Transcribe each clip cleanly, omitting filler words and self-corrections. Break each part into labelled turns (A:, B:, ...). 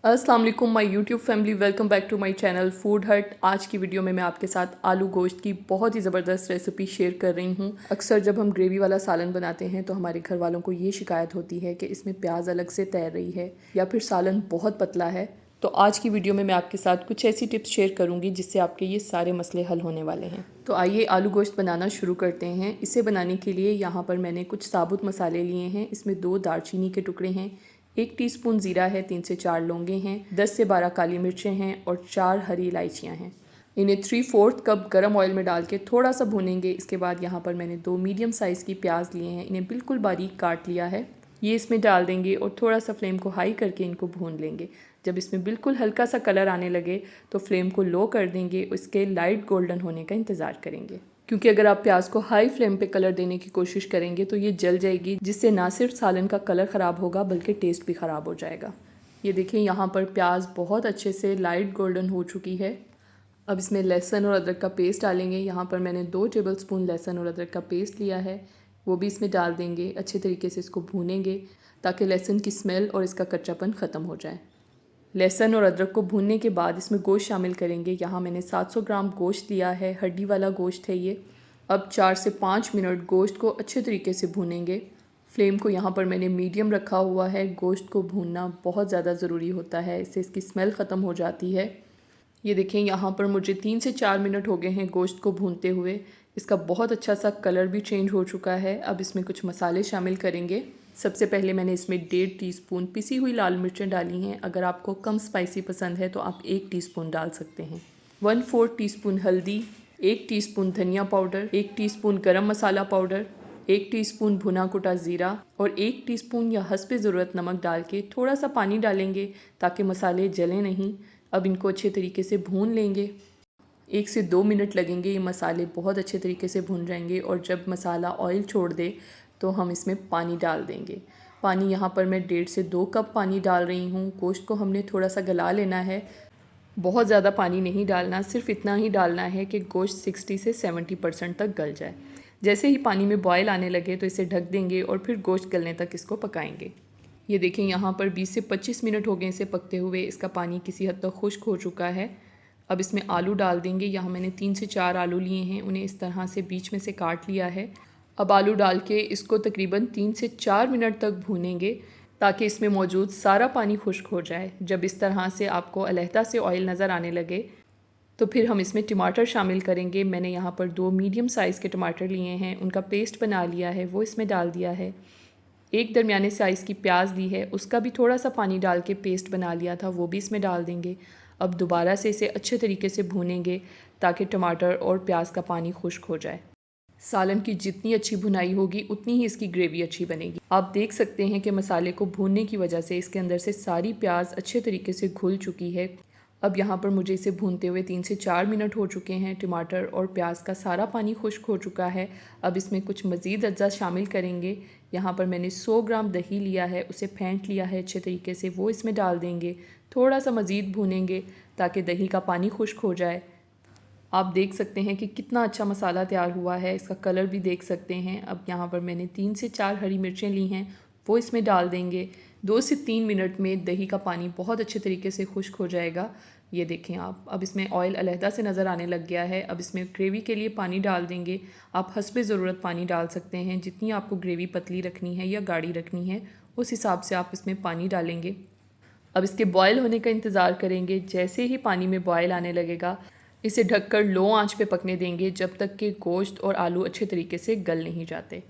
A: अस्सलाम वालेकुम my YouTube family, welcome back to my channel food hut. आज की वीडियो में मैं आपके साथ आलू गोश्त की बहुत ही ज़बरदस्त रेसिपी शेयर कर रही हूँ। अक्सर जब हम ग्रेवी वाला सालन बनाते हैं तो हमारे घर वालों को ये शिकायत होती है कि इसमें प्याज अलग से तैर रही है या फिर सालन बहुत पतला है। तो आज की वीडियो में मैं आपके साथ कुछ ऐसी टिप्स शेयर करूँगी जिससे आपके ये सारे मसले हल होने वाले हैं। तो आइए आलू गोश्त बनाना शुरू करते हैं। इसे बनाने के लिए यहाँ पर मैंने कुछ साबुत मसाले लिए हैं। इसमें 2 दालचीनी के टुकड़े हैं, 1 टीस्पून ज़ीरा है, 3 से 4 लौंगे हैं, 10 से 12 काली मिर्चें हैं और 4 हरी इलायचियाँ हैं। इन्हें 3/4 कप गरम ऑयल में डाल के थोड़ा सा भूनेंगे। इसके बाद यहाँ पर मैंने 2 मीडियम साइज़ की प्याज लिए हैं, इन्हें बिल्कुल बारीक काट लिया है। ये इसमें डाल देंगे और थोड़ा सा फ्लेम को हाई करके इनको भून लेंगे। जब इसमें बिल्कुल हल्का सा कलर आने लगे तो फ्लेम को लो कर देंगे, इसके लाइट गोल्डन होने का इंतज़ार करेंगे, क्योंकि अगर आप प्याज को हाई फ्लेम पे कलर देने की कोशिश करेंगे तो ये जल जाएगी, जिससे ना सिर्फ सालन का कलर ख़राब होगा बल्कि टेस्ट भी ख़राब हो जाएगा। ये देखिए यहाँ पर प्याज बहुत अच्छे से लाइट गोल्डन हो चुकी है। अब इसमें लहसुन और अदरक का पेस्ट डालेंगे। यहाँ पर मैंने 2 टेबलस्पून लहसुन और अदरक का पेस्ट लिया है, वो भी इसमें डाल देंगे। अच्छे तरीके से इसको भूनेंगे ताकि लहसुन की स्मेल और इसका कच्चापन ख़त्म हो जाए। लहसुन और अदरक को भूनने के बाद इसमें गोश्त शामिल करेंगे। यहाँ मैंने 700 ग्राम गोश्त लिया है, हड्डी वाला गोश्त है ये। अब 4 से 5 मिनट गोश्त को अच्छे तरीके से भूनेंगे। फ्लेम को यहाँ पर मैंने मीडियम रखा हुआ है। गोश्त को भूनना बहुत ज़्यादा ज़रूरी होता है, इससे इसकी स्मेल ख़त्म हो जाती है। ये देखें यहाँ पर मुझे 3 से 4 मिनट हो गए हैं गोश्त को भूनते हुए। इसका बहुत अच्छा सा कलर भी चेंज हो चुका है। अब इसमें कुछ मसाले शामिल करेंगे। सबसे पहले मैंने इसमें 1.5 टीस्पून पिसी हुई लाल मिर्चें डाली हैं। अगर आपको कम स्पाइसी पसंद है तो आप 1 टीस्पून डाल सकते हैं। 1/4 टीस्पून हल्दी, 1 टीस्पून धनिया पाउडर, 1 टीस्पून गरम मसाला पाउडर, 1 टीस्पून भुना कुटा ज़ीरा और 1 टीस्पून या हस्बे ज़रूरत नमक डाल के थोड़ा सा पानी डालेंगे ताकि मसाले जलें नहीं। अब इनको अच्छे तरीके से भून लेंगे। 1 से 2 मिनट लगेंगे, ये मसाले बहुत अच्छे तरीके से भुन जाएंगे। और जब मसाला ऑयल छोड़ दे तो हम इसमें पानी डाल देंगे। पानी यहाँ पर मैं 1.5 से 2 कप पानी डाल रही हूँ। गोश्त को हमने थोड़ा सा गला लेना है, बहुत ज़्यादा पानी नहीं डालना, सिर्फ इतना ही डालना है कि गोश्त 60 से 70% तक गल जाए। जैसे ही पानी में बॉयल आने लगे तो इसे ढक देंगे और फिर गोश्त गलने तक इसको पकाएंगे। ये देखें यहाँ पर 20 से 25 मिनट हो गए इसे पकते हुए। इसका पानी किसी हद तक खुश्क हो चुका है। अब इसमें आलू डाल देंगे। यहाँ मैंने 3 से 4 आलू लिए हैं, उन्हें इस तरह से बीच में से काट लिया है। अब आलू डाल के इसको तकरीबन 3 से 4 मिनट तक भूनेंगे ताकि इसमें मौजूद सारा पानी खुश्क हो जाए। जब इस तरह से आपको अलहदा से ऑयल नज़र आने लगे तो फिर हम इसमें टमाटर शामिल करेंगे। मैंने यहाँ पर 2 मीडियम साइज़ के टमाटर लिए हैं, उनका पेस्ट बना लिया है, वो इसमें डाल दिया है। 1 दरमियाने साइज़ की प्याज ली है, उसका भी थोड़ा सा पानी डाल के पेस्ट बना लिया था, वो भी इसमें डाल देंगे। अब दोबारा से इसे अच्छे तरीके से भूनेंगे ताकि टमाटर और प्याज का पानी खुश्क हो जाए। सालन की जितनी अच्छी भुनाई होगी उतनी ही इसकी ग्रेवी अच्छी बनेगी। आप देख सकते हैं कि मसाले को भूनने की वजह से इसके अंदर से सारी प्याज अच्छे तरीके से घुल चुकी है। अब यहाँ पर मुझे इसे भूनते हुए 3 से 4 मिनट हो चुके हैं। टमाटर और प्याज का सारा पानी खुश्क हो चुका है। अब इसमें कुछ मज़ीद अज्जा शामिल करेंगे। यहाँ पर मैंने 100 ग्राम दही लिया है, उसे फेंट लिया है अच्छे तरीके से, वो इसमें डाल देंगे। थोड़ा सा मज़ीद भूनेंगे ताकि दही का पानी खुश्क हो जाए। आप देख सकते हैं कि कितना अच्छा मसाला तैयार हुआ है, इसका कलर भी देख सकते हैं। अब यहाँ पर मैंने 3 से 4 हरी मिर्चें ली हैं, वो इसमें डाल देंगे। 2 से 3 मिनट में दही का पानी बहुत अच्छे तरीके से खुश्क हो जाएगा। ये देखें आप, अब इसमें ऑयल अलहदा से नज़र आने लग गया है। अब इसमें ग्रेवी के लिए पानी डाल देंगे। आप हस्बे ज़रूरत पानी डाल सकते हैं, जितनी आपको ग्रेवी पतली रखनी है या गाढ़ी रखनी है उस हिसाब से आप इसमें पानी डालेंगे। अब इसके बॉयल होने का इंतज़ार करेंगे। जैसे ही पानी में बॉयल आने लगेगा इसे ढककर लो आंच पे पकने देंगे जब तक कि गोश्त और आलू अच्छे तरीके से गल नहीं जाते।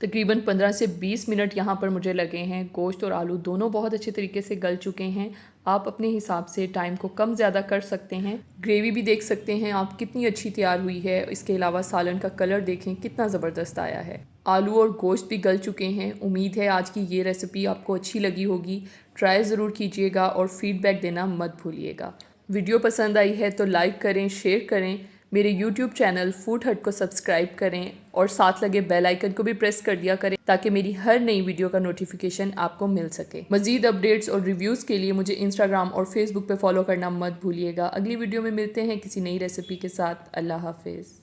A: तकरीबन 15 से 20 मिनट यहाँ पर मुझे लगे हैं। गोश्त और आलू दोनों बहुत अच्छे तरीके से गल चुके हैं। आप अपने हिसाब से टाइम को कम ज़्यादा कर सकते हैं। ग्रेवी भी देख सकते हैं आप कितनी अच्छी तैयार हुई है। इसके अलावा सालन का कलर देखें कितना ज़बरदस्त आया है। आलू और गोश्त भी गल चुके हैं। उम्मीद है आज की ये रेसिपी आपको अच्छी लगी होगी। ट्राई ज़रूर कीजिएगा और फीडबैक देना मत भूलिएगा। वीडियो पसंद आई है तो लाइक करें, शेयर करें। मेरे YouTube चैनल फूड हट को सब्सक्राइब करें और साथ लगे बेल आइकन को भी प्रेस कर दिया करें ताकि मेरी हर नई वीडियो का नोटिफिकेशन आपको मिल सके। मज़ीद अपडेट्स और रिव्यूज़ के लिए मुझे इंस्टाग्राम और फेसबुक पे फॉलो करना मत भूलिएगा। अगली वीडियो में मिलते हैं किसी नई रेसिपी के साथ। अल्लाह हाफिज़।